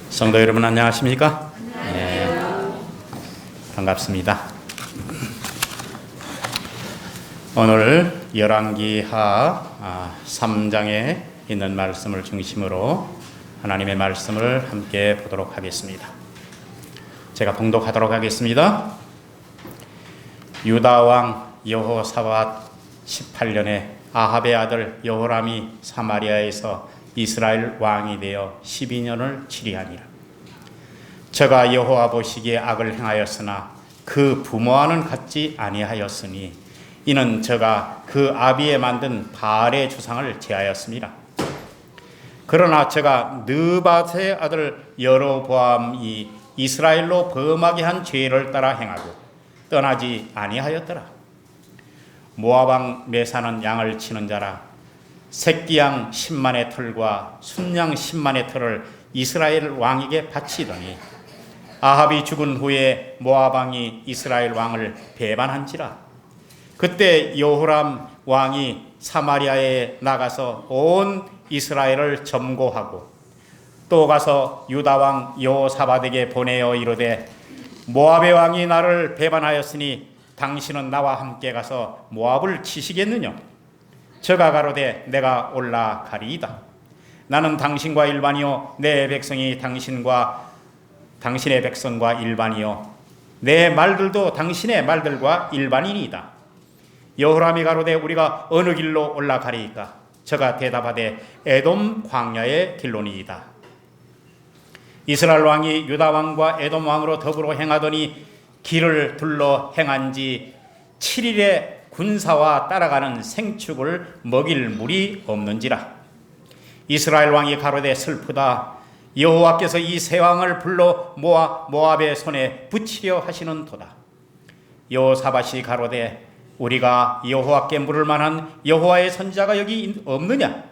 성도 여러분 안녕하십니까? 네, 반갑습니다. 오늘 열왕기하 3장에 있는 말씀을 중심으로 하나님의 말씀을 함께 보도록 하겠습니다. 제가 봉독하도록 하겠습니다. 유다 왕 여호사밧 18년에 아합의 아들 여호람이 사마리아에서 이스라엘 왕이 되어 12년을 치리하니라. 저가 여호와 보시기에 악을 행하였으나 그 부모와는 같지 아니하였으니 이는 저가 그 아비에 만든 바알의 주상을 제하였습니다. 그러나 저가 느밧의 아들 여로보암이 이스라엘로 범하게 한 죄를 따라 행하고 떠나지 아니하였더라. 모압 왕 메사는 양을 치는 자라. 새끼양 10만의 털과 순양 10만의 털을 이스라엘 왕에게 바치더니 아합이 죽은 후에 모압 왕이 이스라엘 왕을 배반한지라. 그때 여호람 왕이 사마리아에 나가서 온 이스라엘을 점거하고 또 가서 유다 왕 여호사밧에게 보내어 이르되 모압의 왕이 나를 배반하였으니 당신은 나와 함께 가서 모압을 치시겠느냐? 저가 가로되 내가 올라가리이다. 나는 당신과 일반이요 내 백성이 당신의 백성과 일반이요 내 말들도 당신의 말들과 일반이니이다. 여호람이 가로되 우리가 어느 길로 올라가리이까? 저가 대답하되 에돔 광야의 길로니이다. 이스라엘 왕이 유다 왕과 에돔 왕으로 더불어 행하더니 길을 둘러 행한 지 7일에 군사와 따라가는 생축을 먹일 물이 없는지라. 이스라엘 왕이 가로되 슬프다. 여호와께서 이 세 왕을 불러 모압의 손에 붙이려 하시는 도다. 여호사밧이 가로되 우리가 여호와께 물을 만한 여호와의 선지자가 여기 없느냐?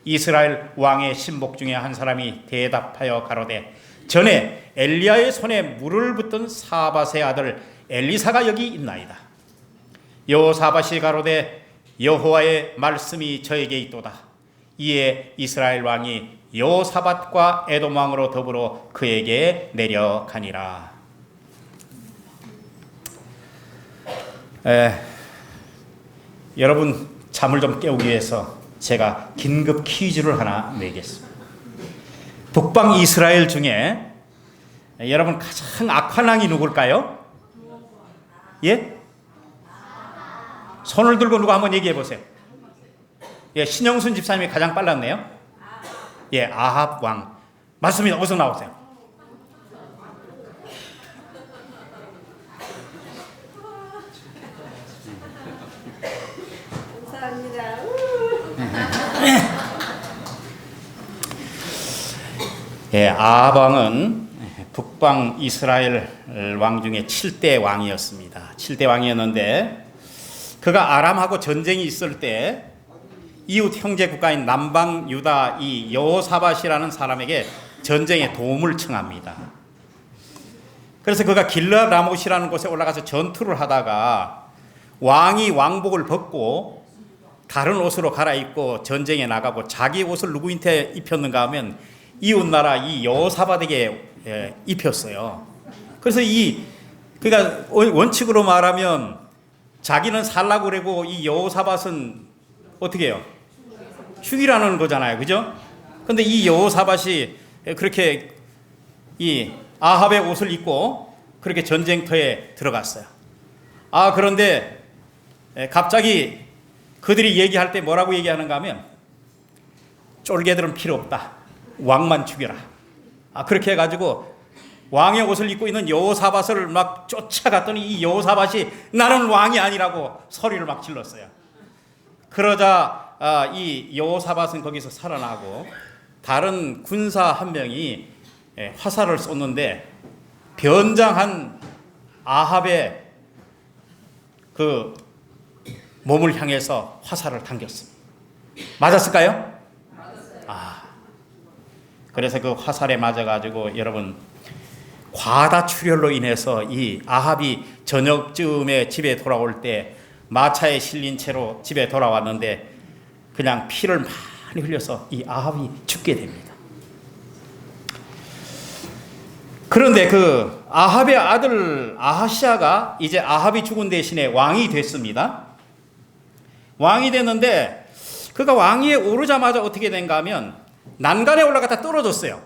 이스라엘 왕의 신복 중에 한 사람이 대답하여 가로되 전에 엘리야의 손에 물을 붓던 사밧의 아들 엘리사가 여기 있나이다. 여호사밧이 가로되 여호와의 말씀이 저에게 있도다. 이에 이스라엘 왕이 여호사밧과 에돔 왕으로 더불어 그에게 내려가니라. 여러분 잠을 좀 깨우기 위해서 제가 긴급 퀴즈를 하나 내겠습니다. 북방 이스라엘 중에 여러분 가장 악한 왕이 누굴까요? 예? 손을 들고 누가 한번 얘기해 보세요. 예, 신영순 집사님이 가장 빨랐네요. 예, 아합 왕 맞습니다. 어서 나오세요. 감사합니다. 예, 아합 왕은 북방 이스라엘 왕 중에 7대 왕이었습니다. 7대 왕이었는데 그가 아람하고 전쟁이 있을 때 이웃 형제 국가인 남방 유다 이 여호사밧이라는 사람에게 전쟁에 도움을 청합니다. 그래서 그가 길르앗 라못이라는 곳에 올라가서 전투를 하다가 왕이 왕복을 벗고 다른 옷으로 갈아입고 전쟁에 나가고 자기 옷을 누구한테 입혔는가 하면 이웃 나라 이 여호사밧에게 입혔어요. 그래서 그러니까 원칙으로 말하면 자기는 살라고 그러고 이 여호사밧은 어떻게 해요? 죽이라는 거잖아요. 그죠? 근데 이 여호사밧이 그렇게 이 아합의 옷을 입고 그렇게 전쟁터에 들어갔어요. 그런데 갑자기 그들이 얘기할 때 뭐라고 얘기하는가 하면 쫄개들은 필요 없다. 왕만 죽여라. 그렇게 해가지고 왕의 옷을 입고 있는 여호사밧을 막 쫓아갔더니 이 여호사밧이 나는 왕이 아니라고 소리를 막 질렀어요. 그러자 이 여호사밧은 거기서 살아나고 다른 군사 한 명이 화살을 쏘는데 변장한 아합의 그 몸을 향해서 화살을 당겼습니다. 맞았을까요? 맞았어요. 그래서 그 화살에 맞아가지고 여러분 과다출혈로 인해서 이 아합이 저녁쯤에 집에 돌아올 때 마차에 실린 채로 집에 돌아왔는데 그냥 피를 많이 흘려서 이 아합이 죽게 됩니다. 그런데 그 아합의 아들 아하시아가 이제 아합이 죽은 대신에 왕이 됐습니다. 왕이 됐는데 그가 왕위에 오르자마자 어떻게 된가 하면 난간에 올라갔다 떨어졌어요.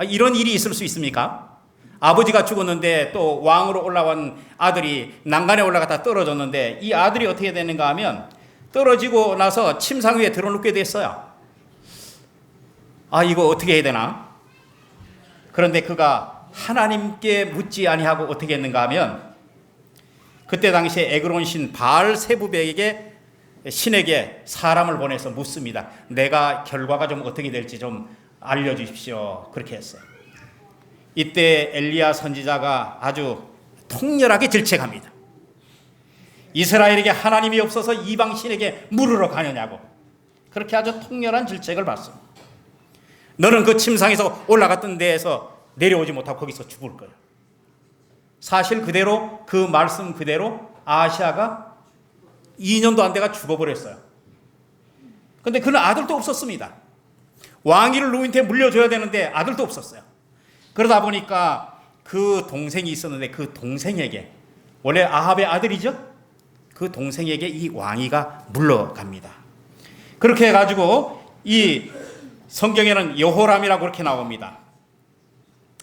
이런 일이 있을 수 있습니까? 아버지가 죽었는데 또 왕으로 올라온 아들이 난간에 올라갔다 떨어졌는데 이 아들이 어떻게 되는가 하면 떨어지고 나서 침상 위에 드러눕게 됐어요. 이거 어떻게 해야 되나? 그런데 그가 하나님께 묻지 아니하고 어떻게 했는가 하면 그때 당시에 에그론 신 바알세부백에게 신에게 사람을 보내서 묻습니다. 내가 결과가 좀 어떻게 될지 좀 알려주십시오. 그렇게 했어요. 이때 엘리야 선지자가 아주 통렬하게 질책합니다. 이스라엘에게 하나님이 없어서 이방 신에게 물으러 가느냐고. 그렇게 아주 통렬한 질책을 받습니다. 너는 그 침상에서 올라갔던 데에서 내려오지 못하고 거기서 죽을 거야. 사실 그대로 그 말씀 그대로 아하시아가 2년도 안 돼가 죽어버렸어요. 그런데 그는 아들도 없었습니다. 왕위를 누구한테 물려줘야 되는데 아들도 없었어요. 그러다 보니까 그 동생이 있었는데 그 동생에게, 원래 아합의 아들이죠? 그 동생에게 이 왕위가 물러갑니다. 그렇게 해가지고 이 성경에는 여호람이라고 그렇게 나옵니다.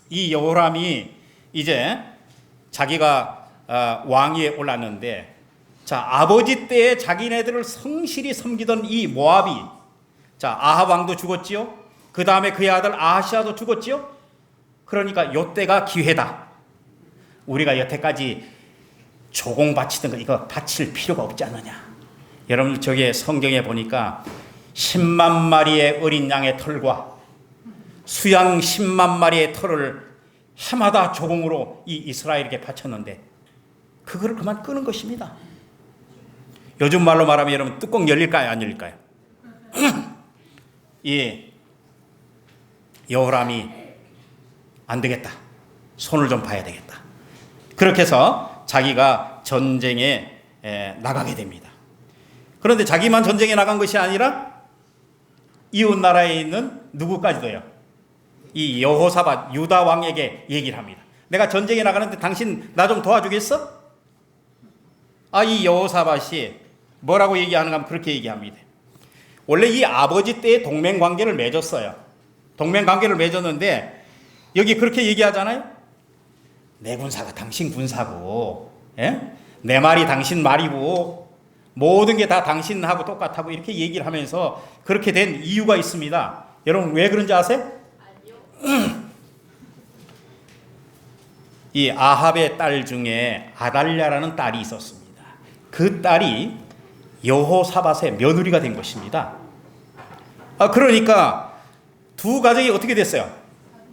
이 여호람이 이제 자기가 왕위에 올랐는데, 자, 아버지 때에 자기네들을 성실히 섬기던 이 모압이, 자, 아합 왕도 죽었지요. 그 다음에 그의 아들 아하시아도 죽었지요. 그러니까 요때가 기회다. 우리가 여태까지 조공 바치던 거 이거 바칠 필요가 없지 않느냐. 여러분, 저게 성경에 보니까 10만 마리의 어린 양의 털과 수양 10만 마리의 털을 해마다 조공으로 이 이스라엘에게 바쳤는데 그거를 그만 끄는 것입니다. 요즘 말로 말하면 여러분 뚜껑 열릴까요, 안 열릴까요? 이 여호람이 안 되겠다. 손을 좀 봐야 되겠다. 그렇게 해서 자기가 전쟁에 나가게 됩니다. 그런데 자기만 전쟁에 나간 것이 아니라 이웃 나라에 있는 누구까지도요. 이 여호사밧 유다 왕에게 얘기를 합니다. 내가 전쟁에 나가는데 당신 나 좀 도와주겠어? 이 여호사밧이 뭐라고 얘기하는가 하면 그렇게 얘기합니다. 원래 이 아버지 때에 동맹관계를 맺었어요. 동맹관계를 맺었는데 여기 그렇게 얘기하잖아요. 내 군사가 당신 군사고, 내 말이 당신 말이고, 모든 게 다 당신하고 똑같다고 이렇게 얘기를 하면서 그렇게 된 이유가 있습니다. 여러분 왜 그런지 아세요? 이 아합의 딸 중에 아달랴라는 딸이 있었습니다. 그 딸이 여호사밧의 며느리가 된 것입니다. 그러니까 두 가정이 어떻게 됐어요?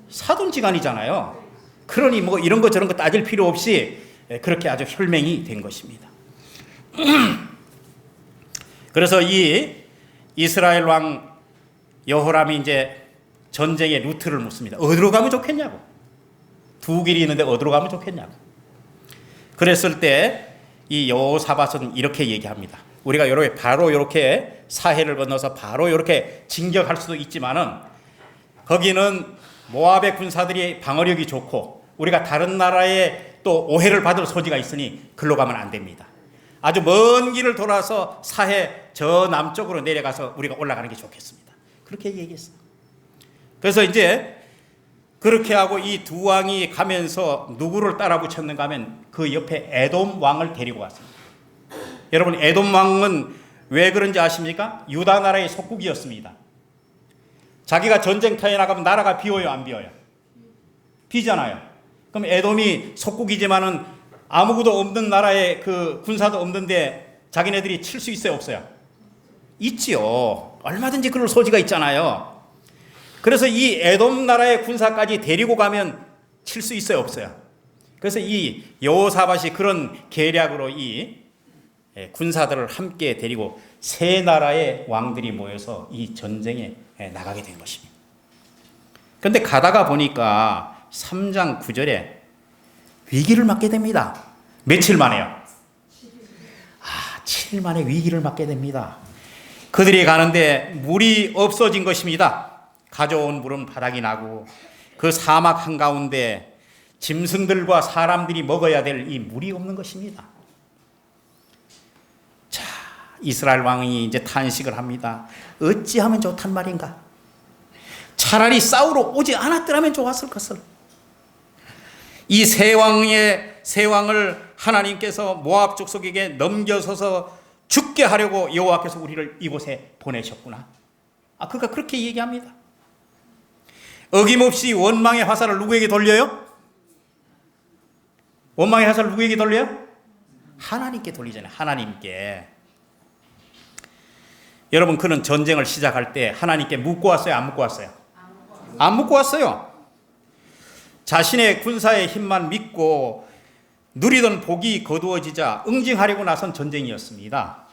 사돈지간이잖아요. 그러니 뭐 이런 거 저런 거 따질 필요 없이 그렇게 아주 혈맹이 된 것입니다. 그래서 이 이스라엘 왕 여호람이 이제 전쟁의 루트를 묻습니다. 어디로 가면 좋겠냐고. 두 길이 있는데 어디로 가면 좋겠냐고. 그랬을 때 이 여호사밧은 이렇게 얘기합니다. 우리가 이렇게 바로 이렇게 사해를 건너서 바로 이렇게 진격할 수도 있지만은 거기는 모압의 군사들이 방어력이 좋고 우리가 다른 나라에 또 오해를 받을 소지가 있으니 글로 가면 안 됩니다. 아주 먼 길을 돌아서 사해 저 남쪽으로 내려가서 우리가 올라가는 게 좋겠습니다. 그렇게 얘기했어요. 그래서 이제 그렇게 하고 이 두 왕이 가면서 누구를 따라 붙였는가 하면 그 옆에 에돔 왕을 데리고 갔습니다. 여러분 에돔 왕은 왜 그런지 아십니까? 유다 나라의 속국이었습니다. 자기가 전쟁터에 나가면 나라가 비어요, 안 비어요? 비잖아요. 그럼 에돔이 속국이지만은 아무것도 없는 나라에 그 군사도 없는데 자기네들이 칠 수 있어요, 없어요? 있지요. 얼마든지 그럴 소지가 있잖아요. 그래서 이 에돔 나라의 군사까지 데리고 가면 칠 수 있어요, 없어요? 그래서 이 여호사밧이 그런 계략으로 이 군사들을 함께 데리고 세 나라의 왕들이 모여서 이 전쟁에 나가게 된 것입니다. 그런데 가다가 보니까 3장 9절에 위기를 맞게 됩니다. 며칠 만에요? 7일 만에 위기를 맞게 됩니다. 그들이 가는데 물이 없어진 것입니다. 가져온 물은 바닥이 나고 그 사막 한가운데 짐승들과 사람들이 먹어야 될 이 물이 없는 것입니다. 자, 이스라엘 왕이 이제 탄식을 합니다. 어찌하면 좋단 말인가? 차라리 싸우러 오지 않았더라면 좋았을 것을. 이 세 왕을 하나님께서 모압 족속에게 넘겨서서 죽게 하려고 여호와께서 우리를 이곳에 보내셨구나. 그가 그렇게 얘기합니다. 어김없이 원망의 화살을 누구에게 돌려요? 원망의 화살을 누구에게 돌려요? 하나님께 돌리잖아요. 하나님께. 여러분, 그는 전쟁을 시작할 때 하나님께 묻고 왔어요? 안 묻고 왔어요? 안 묻고 왔어요. 자신의 군사의 힘만 믿고 누리던 복이 거두어지자 응징하려고 나선 전쟁이었습니다.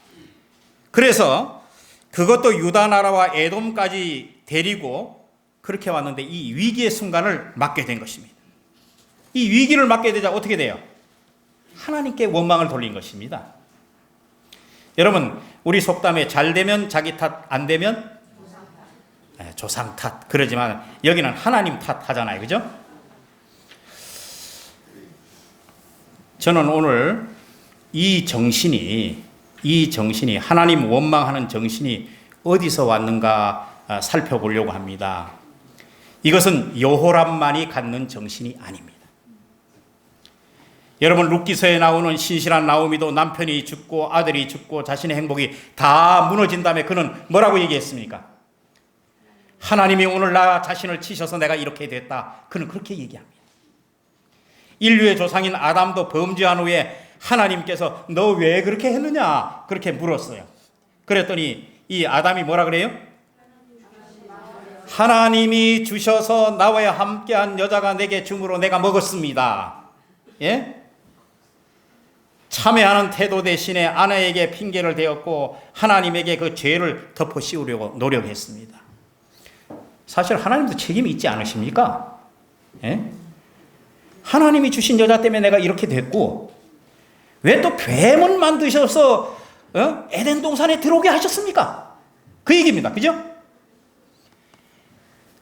그래서 그것도 유다 나라와 에돔까지 데리고 그렇게 왔는데 이 위기의 순간을 맞게 된 것입니다. 이 위기를 맞게 되자 어떻게 돼요? 하나님께 원망을 돌린 것입니다. 여러분, 우리 속담에 잘 되면 자기 탓, 안 되면 조상 탓. 그러지만 여기는 하나님 탓 하잖아요. 그죠? 저는 오늘 이 정신이 하나님 원망하는 정신이 어디서 왔는가 살펴보려고 합니다. 이것은 여호람만이 갖는 정신이 아닙니다. 여러분, 룻기서에 나오는 신실한 나오미도 남편이 죽고 아들이 죽고 자신의 행복이 다 무너진 다음에 그는 뭐라고 얘기했습니까? 하나님이 오늘 나 자신을 치셔서 내가 이렇게 됐다. 그는 그렇게 얘기합니다. 인류의 조상인 아담도 범죄한 후에 하나님께서 너 왜 그렇게 했느냐 그렇게 물었어요. 그랬더니 이 아담이 뭐라 그래요? 하나님이 주셔서 나와 함께한 여자가 내게 줌으로 내가 먹었습니다. 예? 참회하는 태도 대신에 아내에게 핑계를 대었고 하나님에게 그 죄를 덮어 씌우려고 노력했습니다. 사실 하나님도 책임이 있지 않으십니까? 예? 하나님이 주신 여자 때문에 내가 이렇게 됐고 왜 또 뱀을 만드셔서 에덴 동산에 들어오게 하셨습니까? 그 얘기입니다. 그죠?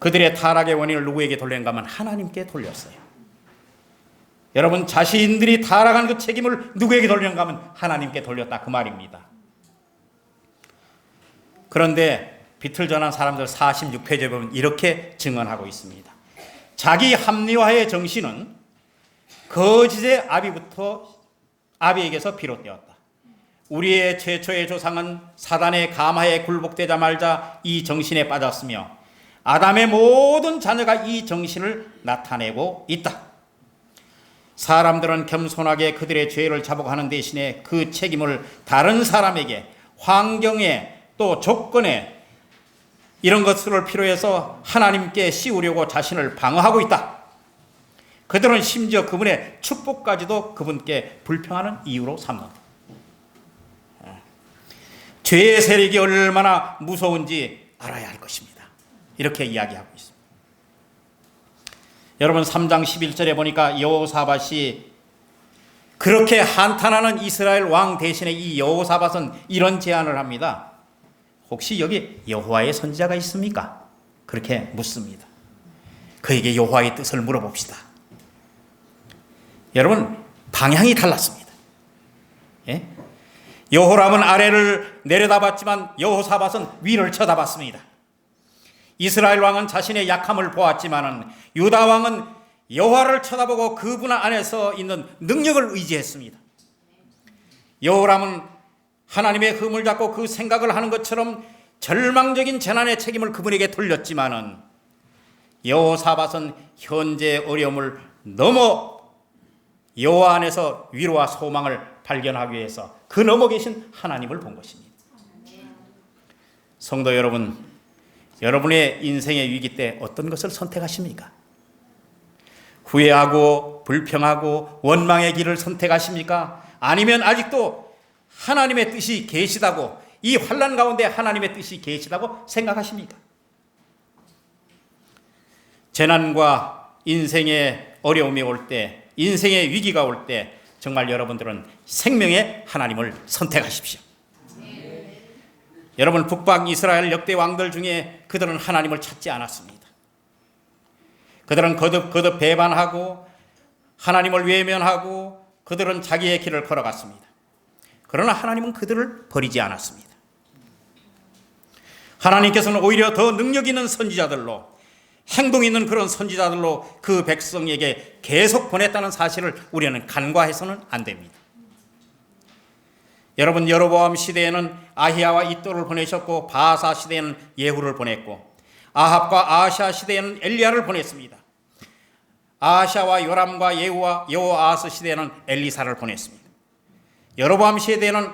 그들의 타락의 원인을 누구에게 돌렸는가 하면 하나님께 돌렸어요. 여러분, 자신들이 타락한 그 책임을 누구에게 돌렸는가 하면 하나님께 돌렸다 그 말입니다. 그런데 비틀전한 사람들 46페이지에 보면 이렇게 증언하고 있습니다. 자기 합리화의 정신은 거짓의 아비에게서 비롯되었다. 우리의 최초의 조상은 사단의 감화에 굴복되자 말자 이 정신에 빠졌으며 아담의 모든 자녀가 이 정신을 나타내고 있다. 사람들은 겸손하게 그들의 죄를 자복하는 대신에 그 책임을 다른 사람에게, 환경에, 또 조건에 이런 것들을 필요해서 하나님께 씌우려고 자신을 방어하고 있다. 그들은 심지어 그분의 축복까지도 그분께 불평하는 이유로 삼는다. 죄의 세력이 얼마나 무서운지 알아야 할 것입니다. 이렇게 이야기하고 있습니다. 여러분, 3장 11절에 보니까 여호사밧이 그렇게 한탄하는 이스라엘 왕 대신에 이 여호사밧은 이런 제안을 합니다. 혹시 여기 여호와의 선지자가 있습니까? 그렇게 묻습니다. 그에게 여호와의 뜻을 물어봅시다. 여러분, 방향이 달랐습니다. 예? 여호람은 아래를 내려다봤지만 여호사밧은 위를 쳐다봤습니다. 이스라엘 왕은 자신의 약함을 보았지만 유다 왕은 여호와를 쳐다보고 그분 안에서 있는 능력을 의지했습니다. 여호람은 하나님의 흠을 잡고 그 생각을 하는 것처럼 절망적인 재난의 책임을 그분에게 돌렸지만은 여호사밧은 현재의 어려움을 넘어 여호와 안에서 위로와 소망을 발견하기 위해서 그 넘어 계신 하나님을 본 것입니다. 성도 여러분, 여러분의 인생의 위기 때 어떤 것을 선택하십니까? 후회하고 불평하고 원망의 길을 선택하십니까? 아니면 아직도 하나님의 뜻이 계시다고, 이 환난 가운데 하나님의 뜻이 계시다고 생각하십니까? 재난과 인생의 어려움이 올 때, 인생의 위기가 올 때 정말 여러분들은 생명의 하나님을 선택하십시오. 여러분, 북방 이스라엘 역대 왕들 중에 그들은 하나님을 찾지 않았습니다. 그들은 거듭 배반하고 하나님을 외면하고 그들은 자기의 길을 걸어갔습니다. 그러나 하나님은 그들을 버리지 않았습니다. 하나님께서는 오히려 더 능력 있는 선지자들로, 행동 있는 그런 선지자들로 그 백성에게 계속 보냈다는 사실을 우리는 간과해서는 안 됩니다. 여러분, 여로보암 시대에는 아히야와 이또를 보내셨고, 바하사 시대에는 예후를 보냈고, 아합과 아하시아 시대에는 엘리야를 보냈습니다. 아하시아와 요람과 예후와 여호아하스 시대에는 엘리사를 보냈습니다. 여로보암 시대에는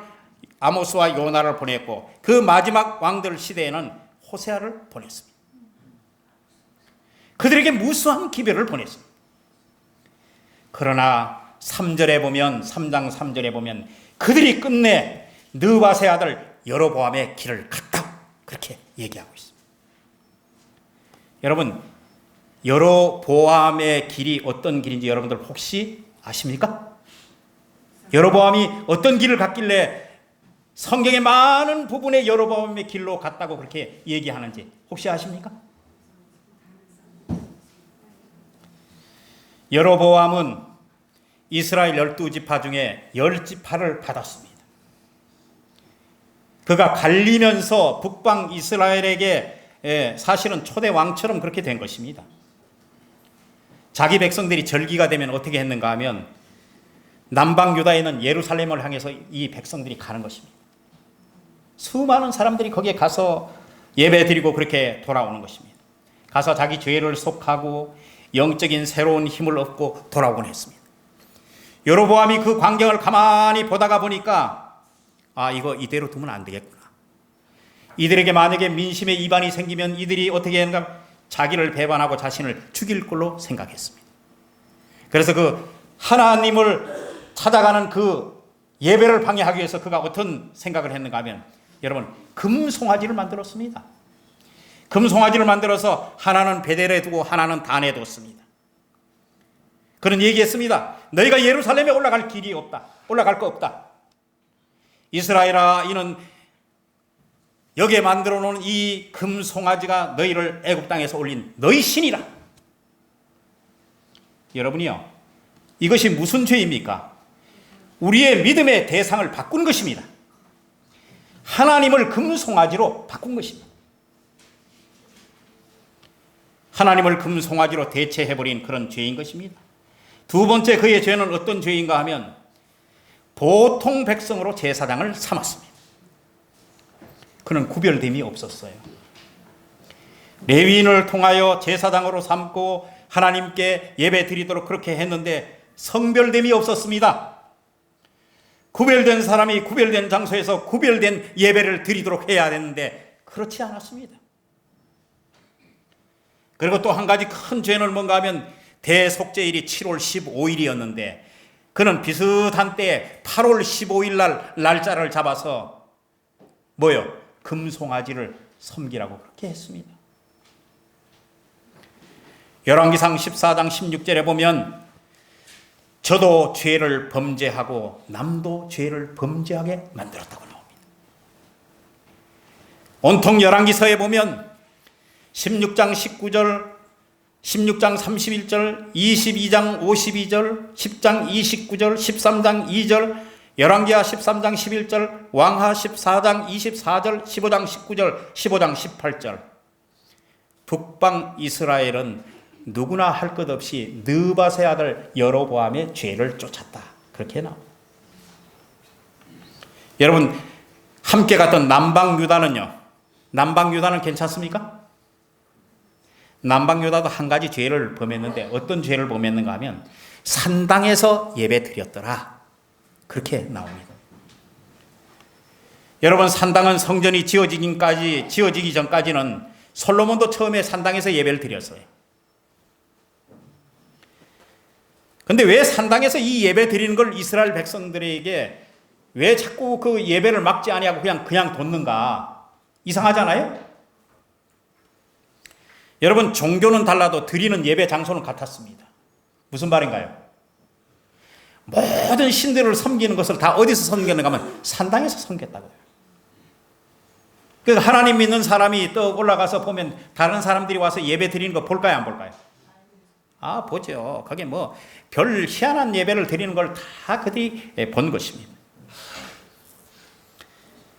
아모스와 요나를 보냈고, 그 마지막 왕들 시대에는 호세아를 보냈습니다. 그들에게 무수한 기별을 보냈습니다. 그러나 3절에 보면, 3장 3절에 보면 그들이 끝내 느바세 아들 여로보암의 길을 갔다, 그렇게 얘기하고 있습니다. 여러분, 여로보암의 길이 어떤 길인지 여러분들 혹시 아십니까? 여로보암이 어떤 길을 갔길래 성경의 많은 부분에 여로보암의 길로 갔다고 그렇게 얘기하는지 혹시 아십니까? 여로보암은 이스라엘 12지파 중에 10지파를 받았습니다. 그가 갈리면서 북방 이스라엘에게 사실은 초대 왕처럼 그렇게 된 것입니다. 자기 백성들이 절기가 되면 어떻게 했는가 하면 남방 유다에 있는 예루살렘을 향해서 이 백성들이 가는 것입니다. 수많은 사람들이 거기에 가서 예배 드리고 그렇게 돌아오는 것입니다. 가서 자기 죄를 속하고 영적인 새로운 힘을 얻고 돌아오곤 했습니다. 여로보암이 그 광경을 가만히 보다가 보니까 이거 이대로 두면 안 되겠구나. 이들에게 만약에 민심의 이반이 생기면 이들이 어떻게 하는가, 자기를 배반하고 자신을 죽일 걸로 생각했습니다. 그래서 그 하나님을 찾아가는 그 예배를 방해하기 위해서 그가 어떤 생각을 했는가 하면, 여러분, 금송아지를 만들었습니다. 금송아지를 만들어서 하나는 베델에 두고 하나는 단에 뒀습니다. 그는 얘기했습니다. 너희가 예루살렘에 올라갈 길이 없다. 올라갈 거 없다. 이스라엘아, 이는 여기에 만들어 놓은 이 금송아지가 너희를 애굽 땅에서 올린 너희 신이라. 여러분이요, 이것이 무슨 죄입니까? 우리의 믿음의 대상을 바꾼 것입니다. 하나님을 금송아지로 바꾼 것입니다. 하나님을 금송아지로 대체해버린 그런 죄인 것입니다. 두 번째, 그의 죄는 어떤 죄인가 하면 보통 백성으로 제사장을 삼았습니다. 그는 구별됨이 없었어요. 레위인을 통하여 제사장으로 삼고 하나님께 예배 드리도록 그렇게 했는데 성별됨이 없었습니다. 구별된 사람이 구별된 장소에서 구별된 예배를 드리도록 해야 되는데 그렇지 않았습니다. 그리고 또 한 가지 큰 죄는 뭔가 하면 대속죄일이 7월 15일이었는데 그는 비슷한 때에 8월 15일 날 날짜를 잡아서 금송아지를 섬기라고 그렇게 했습니다. 열왕기상 14장 16절에 보면 저도 죄를 범죄하고 남도 죄를 범죄하게 만들었다고 나옵니다. 온통 열왕기서에 보면 16장 19절, 16장 31절, 22장 52절, 10장 29절, 13장 2절, 열왕기하 13장 11절, 왕하 14장 24절, 15장 19절, 15장 18절. 북방 이스라엘은 누구나 할 것 없이 느바세 아들 여로보암의 죄를 쫓았다. 그렇게 나옵니다. 여러분, 함께 갔던 남방 유다는요. 남방 유다는 괜찮습니까? 남방 유다도 한 가지 죄를 범했는데 어떤 죄를 범했는가 하면 산당에서 예배 드렸더라. 그렇게 나옵니다. 여러분, 산당은 성전이 지어지기 전까지는 솔로몬도 처음에 산당에서 예배를 드렸어요. 근데 왜 산당에서 이 예배 드리는 걸 이스라엘 백성들에게 왜 자꾸 그 예배를 막지 아니하고 그냥 뒀는가? 이상하잖아요? 여러분, 종교는 달라도 드리는 예배 장소는 같았습니다. 무슨 말인가요? 모든 신들을 섬기는 것을 다 어디서 섬기는가 하면 산당에서 섬겼다고요. 그 하나님 믿는 사람이 또 올라가서 보면 다른 사람들이 와서 예배 드리는 거 볼까요, 안 볼까요? 아, 보죠. 그게 뭐 별 희한한 예배를 드리는 걸 다 그들이 본 것입니다.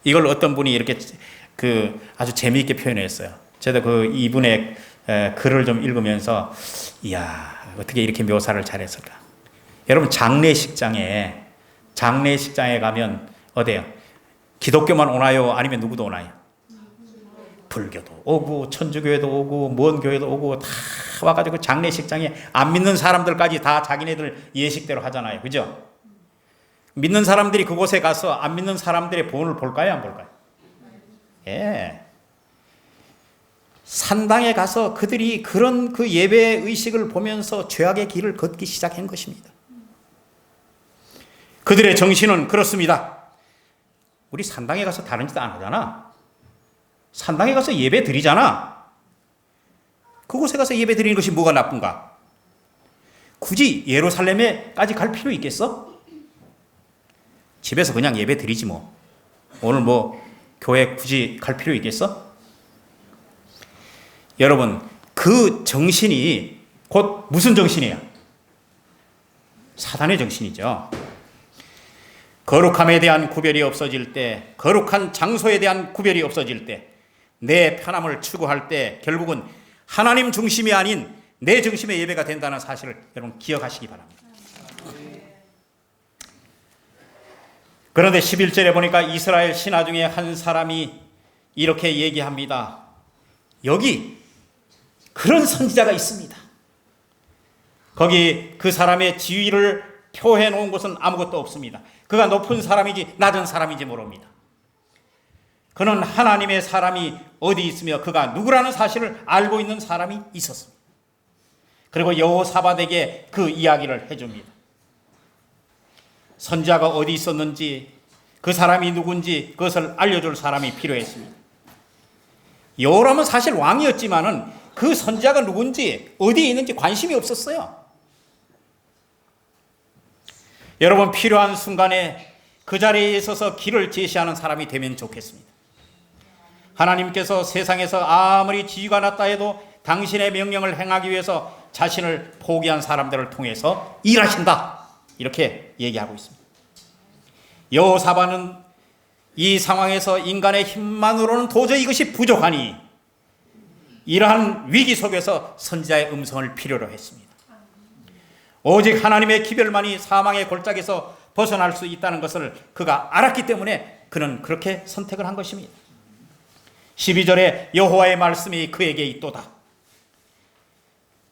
이걸 어떤 분이 이렇게 아주 재미있게 표현했어요. 저도 이분의 글을 좀 읽으면서 이야, 어떻게 이렇게 묘사를 잘했을까. 여러분, 장례식장에 가면 어때요? 기독교만 오나요? 아니면 누구도 오나요? 불교도 오고 천주교회도 오고 먼 교회도 오고 다 와가지고 장례식장에 안 믿는 사람들까지 다 자기네들 예식대로 하잖아요. 그죠? 믿는 사람들이 그곳에 가서 안 믿는 사람들의 본을 볼까요, 안 볼까요? 예. 산당에 가서 그들이 그런 그 예배 의식을 보면서 죄악의 길을 걷기 시작한 것입니다. 그들의 정신은 그렇습니다. 우리 산당에 가서 다른 짓 안 하잖아. 산당에 가서 예배 드리잖아. 그곳에 가서 예배 드리는 것이 뭐가 나쁜가? 굳이 예루살렘에까지 갈 필요 있겠어? 집에서 그냥 예배 드리지 뭐. 오늘 뭐 교회 굳이 갈 필요 있겠어? 여러분, 그 정신이 곧 무슨 정신이에요? 사단의 정신이죠. 거룩함에 대한 구별이 없어질 때, 거룩한 장소에 대한 구별이 없어질 때, 내 편함을 추구할 때 결국은 하나님 중심이 아닌 내 중심의 예배가 된다는 사실을 여러분 기억하시기 바랍니다. 그런데 11절에 보니까 이스라엘 신하 중에 한 사람이 이렇게 얘기합니다. 여기 그런 선지자가 있습니다. 거기 그 사람의 지위를 표해 놓은 곳은 아무것도 없습니다. 그가 높은 사람인지 낮은 사람인지 모릅니다. 그는 하나님의 사람이 어디 있으며 그가 누구라는 사실을 알고 있는 사람이 있었습니다. 그리고 여호사밧에게 그 이야기를 해줍니다. 선지자가 어디 있었는지, 그 사람이 누군지 그것을 알려줄 사람이 필요했습니다. 여호람은 사실 왕이었지만은 그 선지자가 누군지 어디에 있는지 관심이 없었어요. 여러분, 필요한 순간에 그 자리에 있어서 길을 제시하는 사람이 되면 좋겠습니다. 하나님께서 세상에서 아무리 지위가 낮다 해도 당신의 명령을 행하기 위해서 자신을 포기한 사람들을 통해서 일하신다. 이렇게 얘기하고 있습니다. 여호사밧은 이 상황에서 인간의 힘만으로는 도저히 이것이 부족하니 이러한 위기 속에서 선지자의 음성을 필요로 했습니다. 오직 하나님의 기별만이 사망의 골짜기에서 벗어날 수 있다는 것을 그가 알았기 때문에 그는 그렇게 선택을 한 것입니다. 12절에 여호와의 말씀이 그에게 있도다.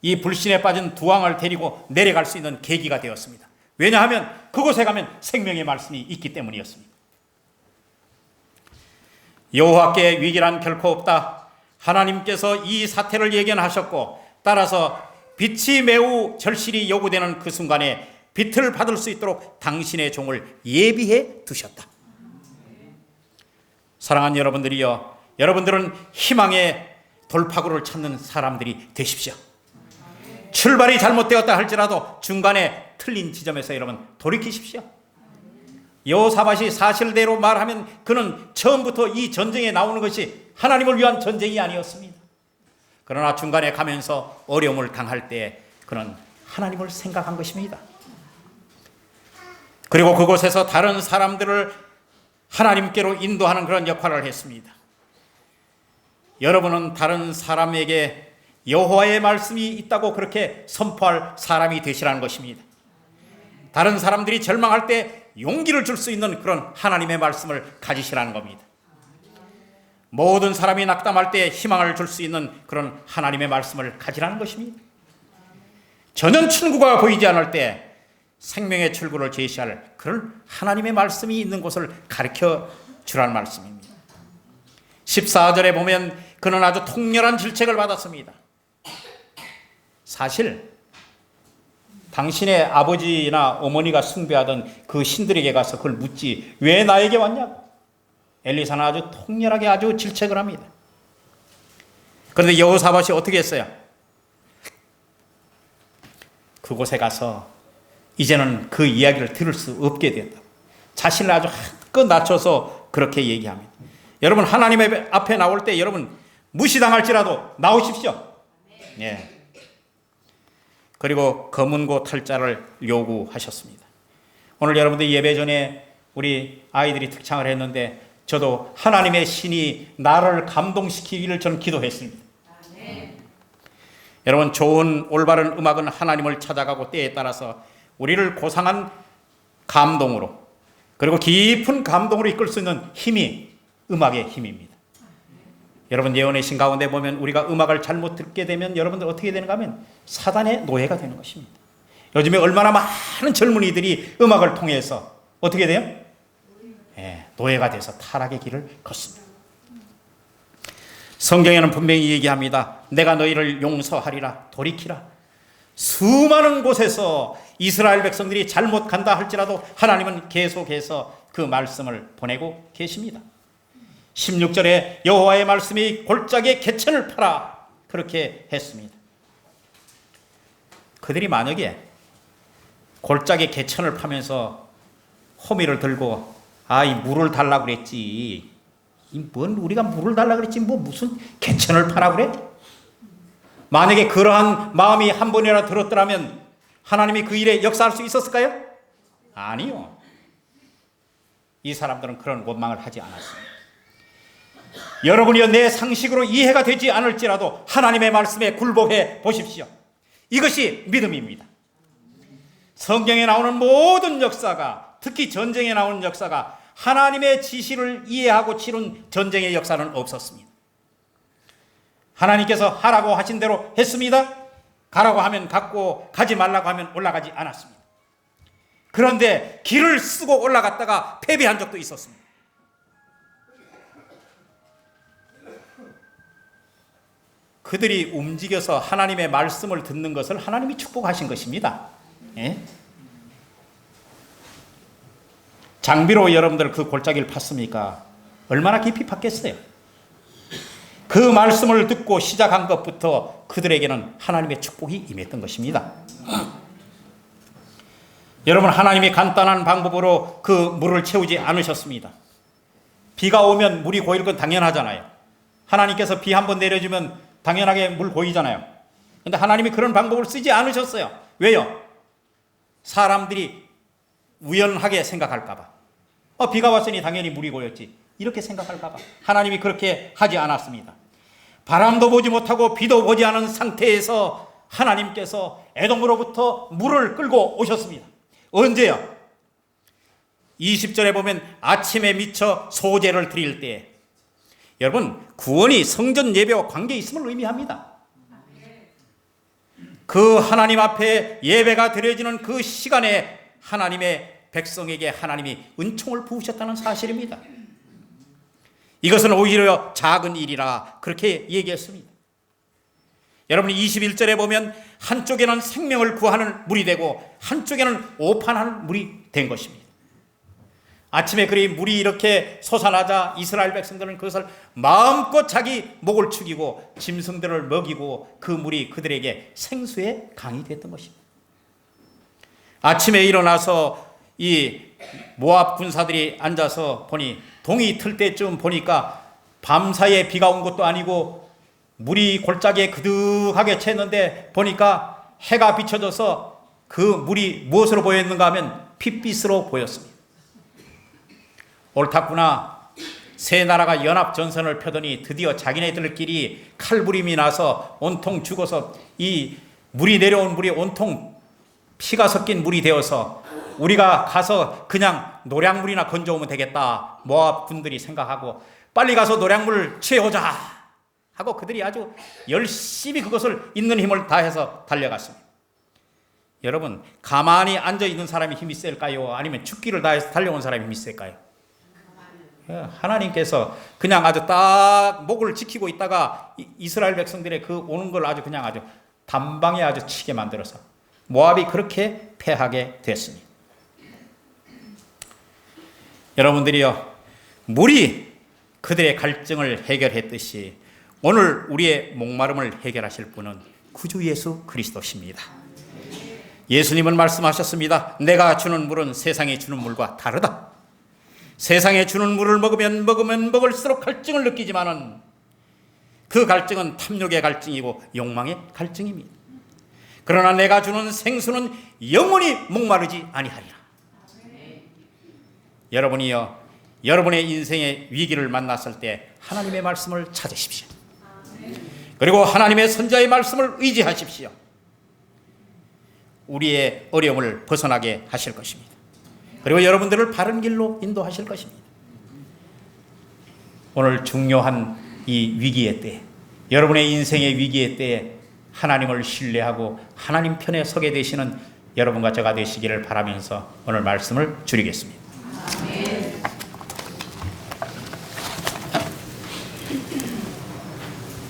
이 불신에 빠진 두 왕을 데리고 내려갈 수 있는 계기가 되었습니다. 왜냐하면 그곳에 가면 생명의 말씀이 있기 때문이었습니다. 여호와께 위기란 결코 없다. 하나님께서 이 사태를 예견하셨고 따라서 빛이 매우 절실히 요구되는 그 순간에 빛을 받을 수 있도록 당신의 종을 예비해 두셨다. 사랑하는 여러분들이여, 여러분들은 희망의 돌파구를 찾는 사람들이 되십시오. 출발이 잘못되었다 할지라도 중간에 틀린 지점에서 여러분 돌이키십시오. 여호사밧이 사실대로 말하면 그는 처음부터 이 전쟁에 나오는 것이 하나님을 위한 전쟁이 아니었습니다. 그러나 중간에 가면서 어려움을 당할 때 그는 하나님을 생각한 것입니다. 그리고 그곳에서 다른 사람들을 하나님께로 인도하는 그런 역할을 했습니다. 여러분은 다른 사람에게 여호와의 말씀이 있다고 그렇게 선포할 사람이 되시라는 것입니다. 다른 사람들이 절망할 때 용기를 줄 수 있는 그런 하나님의 말씀을 가지시라는 겁니다. 모든 사람이 낙담할 때 희망을 줄 수 있는 그런 하나님의 말씀을 가지라는 것입니다. 전혀 출구가 보이지 않을 때 생명의 출구를 제시할 그런 하나님의 말씀이 있는 곳을 가르쳐 주라는 말씀입니다. 14절에 보면 그는 아주 통렬한 질책을 받았습니다. 사실 당신의 아버지나 어머니가 숭배하던 그 신들에게 가서 그걸 묻지 왜 나에게 왔냐고 엘리사는 아주 통렬하게 아주 질책을 합니다. 그런데 여호사밧이 어떻게 했어요? 그곳에 가서 이제는 그 이야기를 들을 수 없게 되었다. 자신을 아주 한껏 낮춰서 그렇게 얘기합니다. 여러분 하나님의 앞에 나올 때 여러분 무시당할지라도 나오십시오. 예. 그리고 검은고 탈자를 요구하셨습니다. 오늘 여러분들 예배 전에 우리 아이들이 특창을 했는데 저도 하나님의 신이 나를 감동시키기를 저는 기도했습니다. 여러분 좋은 올바른 음악은 하나님을 찾아가고 때에 따라서 우리를 고상한 감동으로 그리고 깊은 감동으로 이끌 수 있는 힘이 음악의 힘입니다. 여러분 예언의 신 가운데 보면 우리가 음악을 잘못 듣게 되면 여러분들 어떻게 되는가 하면 사단의 노예가 되는 것입니다. 요즘에 얼마나 많은 젊은이들이 음악을 통해서 어떻게 돼요? 노예가 돼서 타락의 길을 걷습니다. 성경에는 분명히 얘기합니다. 내가 너희를 용서하리라 돌이키라. 수많은 곳에서 이스라엘 백성들이 잘못 간다 할지라도 하나님은 계속해서 그 말씀을 보내고 계십니다. 16절에 여호와의 말씀이 골짜기에 개천을 파라 그렇게 했습니다. 그들이 만약에 골짜기에 개천을 파면서 호미를 들고 이 물을 달라고 그랬지 뭔 우리가 물을 달라고 그랬지 무슨 개천을 파라 그래? 만약에 그러한 마음이 한 번이라 들었더라면 하나님이 그 일에 역사할 수 있었을까요? 아니요. 이 사람들은 그런 원망을 하지 않았습니다. 여러분이여 내 상식으로 이해가 되지 않을지라도 하나님의 말씀에 굴복해 보십시오. 이것이 믿음입니다. 성경에 나오는 모든 역사가 특히 전쟁에 나오는 역사가 하나님의 지시를 이해하고 치른 전쟁의 역사는 없었습니다. 하나님께서 하라고 하신 대로 했습니다. 가라고 하면 갔고 가지 말라고 하면 올라가지 않았습니다. 그런데 길을 쓰고 올라갔다가 패배한 적도 있었습니다. 그들이 움직여서 하나님의 말씀을 듣는 것을 하나님이 축복하신 것입니다. 예? 장비로 여러분들 그 골짜기를 팠습니까? 얼마나 깊이 팠겠어요? 그 말씀을 듣고 시작한 것부터 그들에게는 하나님의 축복이 임했던 것입니다. 여러분 하나님이 간단한 방법으로 그 물을 채우지 않으셨습니다. 비가 오면 물이 고일 건 당연하잖아요. 하나님께서 비 한번 내려주면 당연하게 물 고이잖아요. 그런데 하나님이 그런 방법을 쓰지 않으셨어요. 왜요? 사람들이 우연하게 생각할까 봐. 비가 왔으니 당연히 물이 고였지. 이렇게 생각할까 봐. 하나님이 그렇게 하지 않았습니다. 바람도 보지 못하고 비도 보지 않은 상태에서 하나님께서 에돔으로부터 물을 끌고 오셨습니다. 언제요? 20절에 보면 아침에 미쳐 소제를 드릴 때. 여러분 구원이 성전 예배와 관계 있음을 의미합니다. 그 하나님 앞에 예배가 드려지는 그 시간에 하나님의 백성에게 하나님이 은총을 부으셨다는 사실입니다. 이것은 오히려 작은 일이라 그렇게 얘기했습니다. 여러분 21절에 보면 한쪽에는 생명을 구하는 물이 되고 한쪽에는 오판하는 물이 된 것입니다. 아침에 그리 물이 이렇게 솟아나자 이스라엘 백성들은 그것을 마음껏 자기 목을 축이고 짐승들을 먹이고 그 물이 그들에게 생수의 강이 됐던 것입니다. 아침에 일어나서 이 모압 군사들이 앉아서 보니 동이 틀 때쯤 보니까 밤사이에 비가 온 것도 아니고 물이 골짜기에 그득하게 찼는데 보니까 해가 비춰져서 그 물이 무엇으로 보였는가 하면 핏빛으로 보였습니다. 옳았구나. 세 나라가 연합전선을 펴더니 드디어 자기네들끼리 칼부림이 나서 온통 죽어서 이 물이 내려온 물이 온통 피가 섞인 물이 되어서 우리가 가서 그냥 노량물이나 건져오면 되겠다. 모압 군들이 생각하고 빨리 가서 노량물을 취해오자 하고 그들이 아주 열심히 그것을 있는 힘을 다해서 달려갔습니다. 여러분 가만히 앉아있는 사람이 힘이 셀까요? 아니면 죽기를 다해서 달려온 사람이 힘이 셀까요? 하나님께서 그냥 아주 딱 목을 지키고 있다가 이스라엘 백성들의 그 오는 걸 아주 그냥 아주 단방에 아주 치게 만들어서 모압이 그렇게 패하게 됐습니다. 여러분들이요, 물이 그들의 갈증을 해결했듯이 오늘 우리의 목마름을 해결하실 분은 구주 예수 그리스도십니다. 예수님은 말씀하셨습니다. 내가 주는 물은 세상이 주는 물과 다르다. 세상에 주는 물을 먹으면 먹을수록 갈증을 느끼지만은 그 갈증은 탐욕의 갈증이고 욕망의 갈증입니다. 그러나 내가 주는 생수는 영원히 목마르지 아니하리라. 여러분이요, 여러분의 인생의 위기를 만났을 때 하나님의 말씀을 찾으십시오. 그리고 하나님의 선자의 말씀을 의지하십시오. 우리의 어려움을 벗어나게 하실 것입니다. 그리고 여러분들을 바른 길로 인도하실 것입니다. 오늘 중요한 이 위기의 때, 여러분의 인생의 위기의 때에 하나님을 신뢰하고 하나님 편에 서게 되시는 여러분과 제가 되시기를 바라면서 오늘 말씀을 줄이겠습니다.